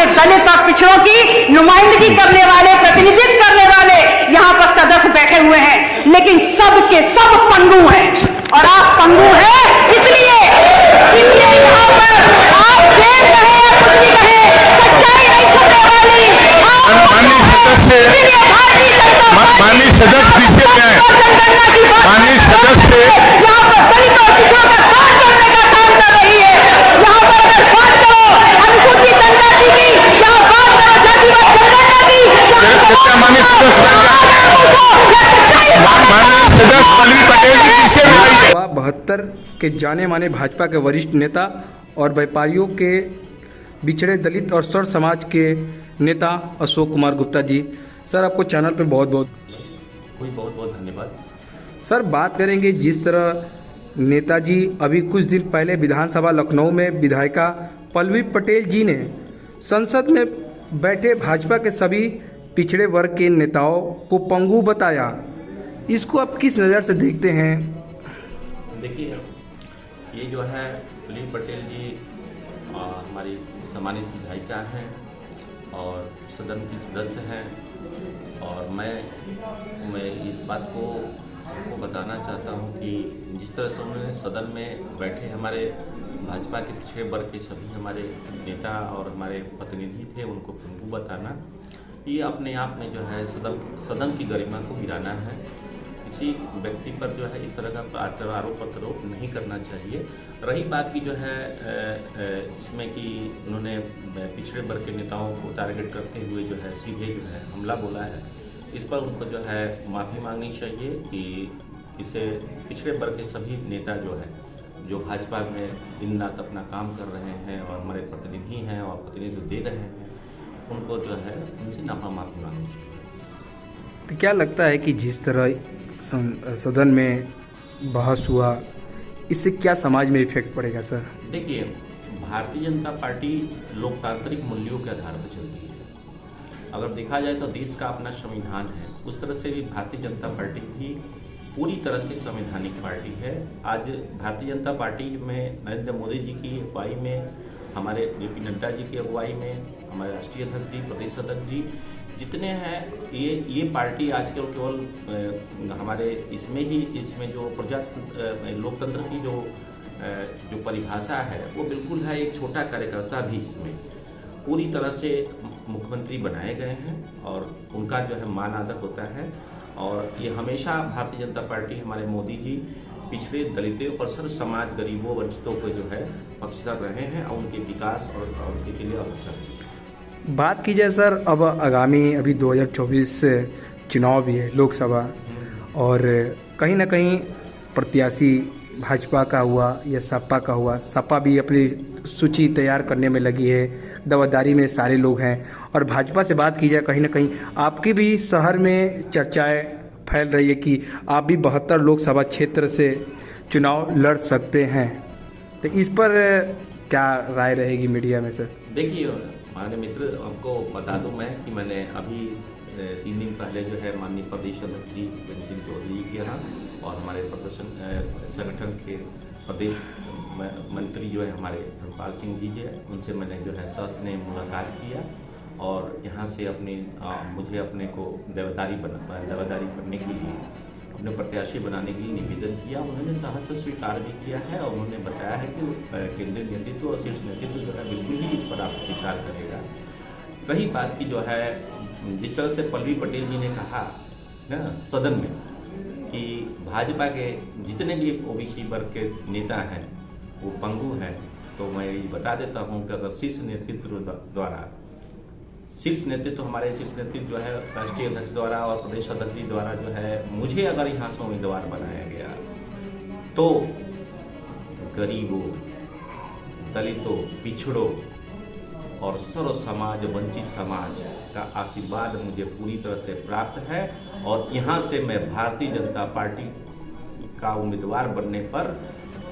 में दलित और पिछड़ों की नुमाइंदगी करने वाले, प्रतिनिधित्व करने वाले यहाँ पर सदस्य बैठे हुए हैं, लेकिन सब के सब पंगु हैं। और आप पंगु हैं, इसलिए यहाँ पर आप देख रहे हैं, कुछ भी कहे, सच्चाई नहीं छुपने वाली। माननीय सदस्य पीछे गए, माननीय सदस्य यहाँ पर दलित और पिछड़ों का साथ करने का काम कर रही है। यहाँ पर अगर बात करो अनुसूचित जनजाति की, यहाँ बात करो जातिवाद जनगणना की, माननीय सदस्य पल्लवी पटेल जी पीछे में आइए। 72 के जाने माने भाजपा के वरिष्ठ नेता और व्यापारियों के बिछड़े दलित और सर समाज के नेता अशोक कुमार गुप्ता जी, सर आपको चैनल पे बहुत बहुत धन्यवाद। सर बात करेंगे जिस तरह नेताजी अभी कुछ दिन पहले विधानसभा लखनऊ में विधायिका पल्लवी पटेल जी ने संसद में बैठे भाजपा के सभी पिछड़े वर्ग के नेताओं को पंगु बताया, इसको आप किस नज़र से देखते हैं? देखिए, ये जो है पल्लवी पटेल जी हमारी सम्मानित विधायिका हैं और सदन की सदस्य हैं, और मैं इस बात को सबको बताना चाहता हूं कि जिस तरह से उन्होंने सदन में बैठे हमारे भाजपा के पिछड़े वर्ग के सभी हमारे नेता और हमारे प्रतिनिधि थे, उनको पंगु बताना, ये अपने आप में जो है सदन की गरिमा को गिराना है। किसी व्यक्ति पर जो है इस तरह का आरोप प्रत्यारोप नहीं करना चाहिए। रही बात की जो है इसमें कि उन्होंने पिछड़े वर्ग के नेताओं को टारगेट करते हुए जो है सीधे जो है हमला बोला है, इस पर उनको जो है माफ़ी मांगनी चाहिए कि इसे पिछड़े वर्ग के सभी नेता जो भाजपा में दिन रात अपना काम कर रहे हैं और हमारे प्रतिनिधि हैं और प्रतिनिधित्व दे रहे हैं, उनको जो है उनसे माफ़ी मांगनी चाहिए। तो क्या लगता है कि जिस तरह सदन में बहस हुआ, इससे क्या समाज में इफेक्ट पड़ेगा सर? देखिए, भारतीय जनता पार्टी लोकतांत्रिक मूल्यों के आधार पर चलती है। अगर देखा जाए तो देश का अपना संविधान है, उस तरह से भी भारतीय जनता पार्टी भी पूरी तरह से संवैधानिक पार्टी है। आज भारतीय जनता पार्टी में नरेंद्र मोदी जी की अगुवाई में, हमारे जेपी नड्डा जी की अगुवाई में, हमारे राष्ट्रीय अध्यक्ष जी, प्रदेश अध्यक्ष जी जितने हैं, ये पार्टी आजकल केवल हमारे इसमें जो लोकतंत्र की जो परिभाषा है वो बिल्कुल है, एक छोटा कार्यकर्ता भी इसमें पूरी तरह से मुख्यमंत्री बनाए गए हैं और उनका जो है मान आदर होता है। और ये हमेशा भारतीय जनता पार्टी, हमारे मोदी जी पिछड़े दलितों और सर समाज, गरीबों, वंचितों को जो है पक्षधर रहे हैं और उनके विकास और उनके लिए अवसर है। बात की जाए सर, अब आगामी अभी 2024 चुनाव भी है लोकसभा, और कहीं ना कहीं प्रत्याशी भाजपा का हुआ या सपा का हुआ, सपा भी अपनी सूची तैयार करने में लगी है, दावेदारी में सारे लोग हैं। और भाजपा से बात की जाए, कहीं ना कहीं आपके भी शहर में चर्चाएं फैल रही है कि आप भी 72 लोकसभा क्षेत्र से चुनाव लड़ सकते हैं, तो इस पर क्या राय रहेगी मीडिया में सर? देखिए माननीय मित्र, आपको बता दूं मैं कि मैंने अभी 3 दिन पहले जो है माननीय प्रदेश अध्यक्ष जी प्रेम सिंह चौधरी जी के यहाँ और हमारे संगठन के प्रदेश मंत्री जो है हमारे धर्मपाल सिंह जी है, उनसे मैंने जो है सस्नेह मुलाकात किया और यहाँ से मुझे अपने को दावेदारी करने के लिए, अपने प्रत्याशी बनाने के लिए निवेदन किया। उन्होंने सहज से स्वीकार भी किया है और उन्होंने बताया है कि केंद्रीय नेतृत्व और शीर्ष नेतृत्व जो है बिल्कुल ही इस पर आप विचार करेगा। रही बात की जो है जिस तरह से पल्लवी पटेल जी ने कहा ना सदन में कि भाजपा के जितने भी ओबीसी वर्ग के नेता हैं वो पंगु हैं, तो मैं ये बता देता हूँ कि अगर शीर्ष नेतृत्व हमारे शीर्ष नेतृत्व जो है राष्ट्रीय अध्यक्ष द्वारा और प्रदेश अध्यक्ष जी द्वारा जो है मुझे अगर यहाँ से उम्मीदवार बनाया गया तो गरीबों, दलितों, पिछड़ों और सर्व समाज, वंचित समाज का आशीर्वाद मुझे पूरी तरह से प्राप्त है और यहाँ से मैं भारतीय जनता पार्टी का उम्मीदवार बनने पर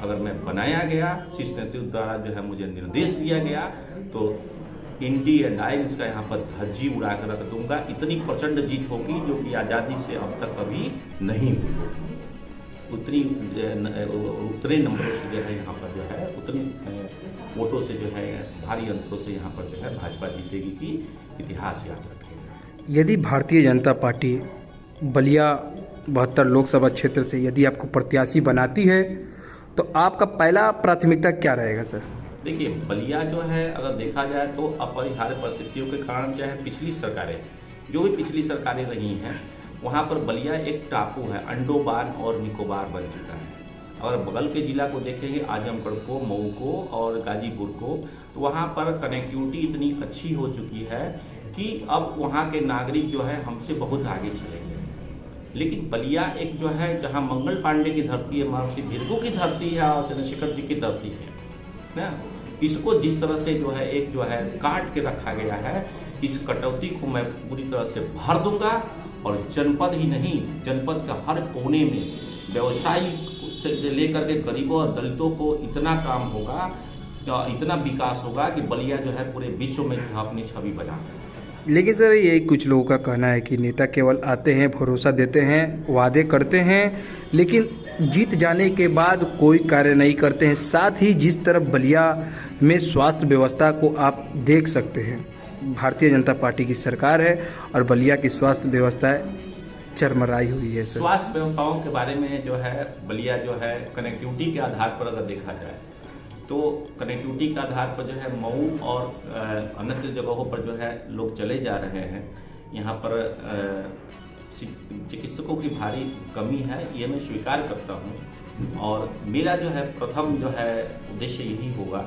अगर मैं बनाया गया, शीर्ष नेतृत्व द्वारा जो है मुझे निर्देश दिया गया, तो इंडियन आइल्स का यहाँ पर धज्जी उड़ा कर रख दूंगा। इतनी प्रचंड जीत होगी जो कि आज़ादी से अब तक कभी नहीं हुई होगी। उतने नंबरों से जो है यहाँ पर जो है उतनी वोटों से जो है भारी अंतरों से यहाँ पर जो है भाजपा जीतेगी की इतिहास याद रखेगा। यदि भारतीय जनता पार्टी बलिया 72 लोकसभा क्षेत्र से यदि आपको प्रत्याशी बनाती है तो आपका पहला प्राथमिकता क्या रहेगा सर? देखिए, बलिया जो है अगर देखा जाए तो अपरिहार्य परिस्थितियों के कारण चाहे पिछली सरकारें जो भी पिछली सरकारें रही हैं वहाँ पर बलिया एक टापू है, अंडोबान और निकोबार बन चुका है। अगर बगल के ज़िला को देखेंगे आजमगढ़ को, मऊ को और गाजीपुर को, तो वहाँ पर कनेक्टिविटी इतनी अच्छी हो चुकी है कि अब वहाँ के नागरिक जो है हमसे बहुत आगे चले गए। लेकिन बलिया एक जो है जहाँ मंगल पांडे की धरती है, महर्षि भृगु की धरती है और चंद्रशेखर जी की धरती है ना, इसको जिस तरह से जो है एक जो है काट के रखा गया है, इस कटौती को मैं पूरी तरह से भर दूंगा और जनपद ही नहीं, जनपद का हर कोने में व्यवसायी से लेकर के गरीबों और दलितों को इतना काम होगा, इतना विकास होगा कि बलिया जो है पूरे विश्व में अपनी छवि बना। लेकिन सर ये कुछ लोगों का कहना है कि नेता केवल आते हैं, भरोसा देते हैं, वादे करते हैं, लेकिन जीत जाने के बाद कोई कार्य नहीं करते हैं। साथ ही जिस तरफ बलिया में स्वास्थ्य व्यवस्था को आप देख सकते हैं, भारतीय जनता पार्टी की सरकार है और बलिया की स्वास्थ्य व्यवस्था चरमराई हुई है सर। स्वास्थ्य व्यवस्थाओं के बारे में जो है बलिया जो है कनेक्टिविटी के आधार पर अगर देखा जाए तो कनेक्टिविटी के आधार पर जो है मऊ और अन्य जगहों पर जो है लोग चले जा रहे हैं। यहाँ पर चिकित्सकों की भारी कमी है, ये मैं स्वीकार करता हूँ। और मेरा जो है प्रथम जो है उद्देश्य यही होगा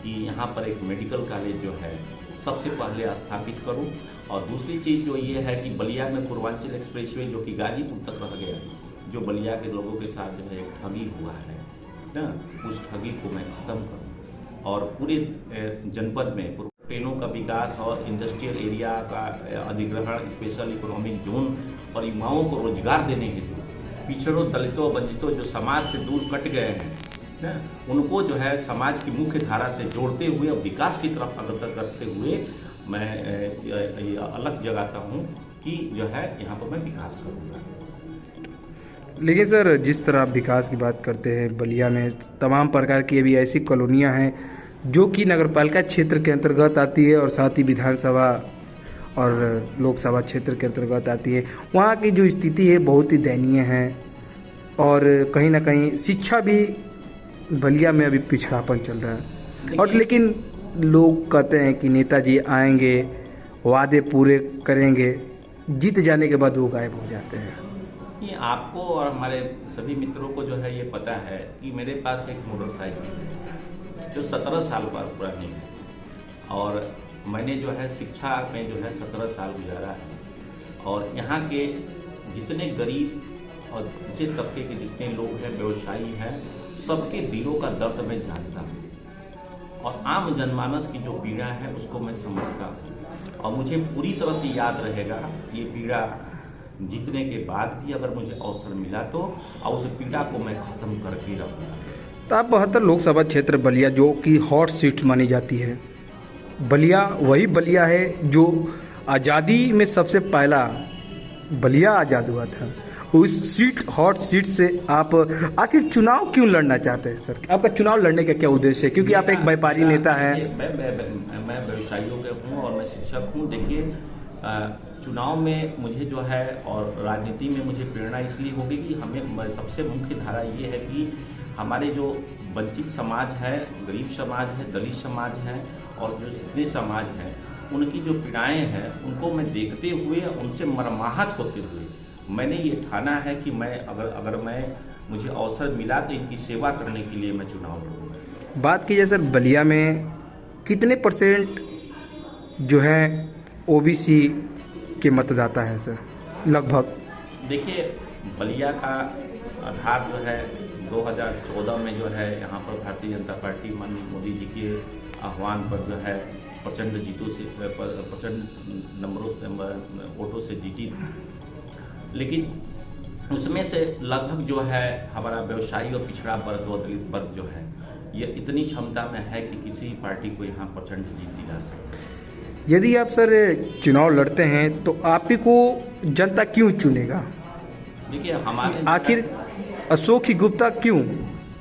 कि यहाँ पर एक मेडिकल कॉलेज जो है सबसे पहले स्थापित करूँ। और दूसरी चीज़ जो ये है कि बलिया में पूर्वांचल एक्सप्रेसवे जो कि गाजीपुर तक रह गया, जो बलिया के लोगों के साथ जो है एक ठगी हुआ है ना, उस ठगी को मैं ख़त्म करूँ और पूरे जनपद में ट्रेनों का विकास और इंडस्ट्रियल एरिया का अधिग्रहण, स्पेशल इकोनॉमिक जोन और युवाओं को रोजगार देने हेतु पिछड़ों, दलितों, वंचितों जो समाज से दूर कट गए हैं ना, उनको जो है समाज की मुख्य धारा से जोड़ते हुए और विकास की तरफ अग्रसर करते हुए मैं ये अलग जगाता हूँ कि जो है यहाँ पर मैं विकास करूँगा। लेकिन सर जिस तरह आप विकास की बात करते हैं, बलिया में तमाम प्रकार की अभी ऐसी कॉलोनियां हैं जो कि नगरपालिका क्षेत्र के अंतर्गत आती है और साथ ही विधानसभा और लोकसभा क्षेत्र के अंतर्गत आती है। वहाँ की जो स्थिति है बहुत ही दयनीय है और कहीं ना कहीं शिक्षा भी बलिया में अभी पिछड़ापन चल रहा है। और लेकिन लोग कहते हैं कि नेताजी आएंगे, वादे पूरे करेंगे, जीत जाने के बाद वो गायब हो जाते हैं। ये आपको और हमारे सभी मित्रों को जो है ये पता है कि मेरे पास एक मोटरसाइकिल है जो 17 साल पर पुरानी है और मैंने जो है शिक्षा में जो है 17 साल गुजारा है। और यहाँ के जितने गरीब और दूसरे तबके के जितने लोग हैं, व्यवसायी हैं, सबके दिलों का दर्द मैं जानता हूँ और आम जनमानस की जो पीड़ा है उसको मैं समझता हूँ। और मुझे पूरी तरह से याद रहेगा ये पीड़ा जीतने के बाद भी अगर मुझे अवसर मिला तो, और उस पीड़ा को मैं ख़त्म करके रहूँगा। तो आप 72 लोकसभा क्षेत्र बलिया जो कि हॉट सीट मानी जाती है, बलिया वही बलिया है जो आज़ादी में सबसे पहला बलिया आज़ाद हुआ था। उस सीट, हॉट सीट से आप आखिर चुनाव क्यों लड़ना चाहते हैं सर? आपका चुनाव लड़ने का क्या उद्देश्य है? क्योंकि आप एक व्यापारी नेता हैं। मैं व्यवसायियों के हूँ और मैं शिक्षक हूँ। देखिए, चुनाव में मुझे जो है और राजनीति में मुझे प्रेरणा इसलिए होगी कि हमें सबसे मुख्य धारा ये है कि हमारे जो वंचित समाज है, गरीब समाज है, दलित समाज है और जो जितने समाज हैं उनकी जो पीड़ाएं हैं उनको मैं देखते हुए, उनसे मरमाहत होते हुए मैंने ये ठाना है कि मैं अगर मुझे अवसर मिला तो इनकी सेवा करने के लिए मैं चुनाव लड़ूंगा। बात की जाए सर, बलिया में कितने % जो है ओबीसी के मतदाता हैं सर लगभग? देखिए, बलिया का आधार जो है 2014 में जो है यहाँ पर भारतीय जनता पार्टी माननीय मोदी जी के आह्वान पर जो है प्रचंड वोटों से जीती। लेकिन उसमें से लगभग जो है हमारा व्यवसायी और पिछड़ा वर्ग और दलित वर्ग जो है ये इतनी क्षमता में है कि किसी पार्टी को यहाँ प्रचंड जीत दिला सकते हैं। यदि आप सर चुनाव लड़ते हैं तो आप ही को जनता क्यों चुनेगा? देखिए, हमारे आखिर अशोक ही गुप्ता क्यों?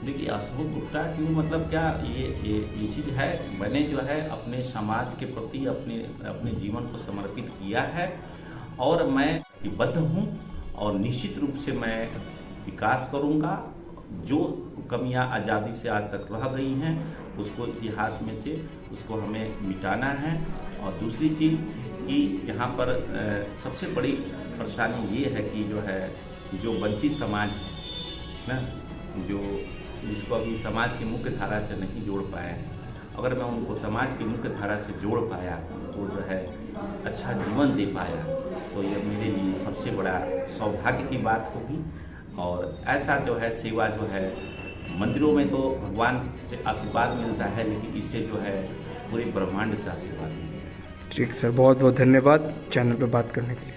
देखिए अशोक गुप्ता क्यों, मतलब क्या ये चीज़ है, मैंने जो है अपने समाज के प्रति अपने जीवन को समर्पित किया है और मैं प्रतिबद्ध हूँ और निश्चित रूप से मैं विकास करूँगा। जो कमियां आज़ादी से आज तक रह गई हैं उसको इतिहास में से उसको हमें मिटाना है। और दूसरी चीज़ कि यहाँ पर सबसे बड़ी परेशानी ये है कि जो वंचित समाज है ना, जो जिसको अभी समाज की मुख्य धारा से नहीं जोड़ पाए हैं, अगर मैं उनको समाज की मुख्य धारा से जोड़ पाया तो जो है अच्छा जीवन दे पाया तो ये मेरे लिए सबसे बड़ा सौभाग्य की बात होगी। और ऐसा जो है सेवा जो है मंदिरों में तो भगवान से आशीर्वाद मिलता है, लेकिन इससे जो है पूरे ब्रह्मांड से आशीर्वाद मिलता है। ठीक सर, बहुत बहुत धन्यवाद चैनल पे बात करने के लिए।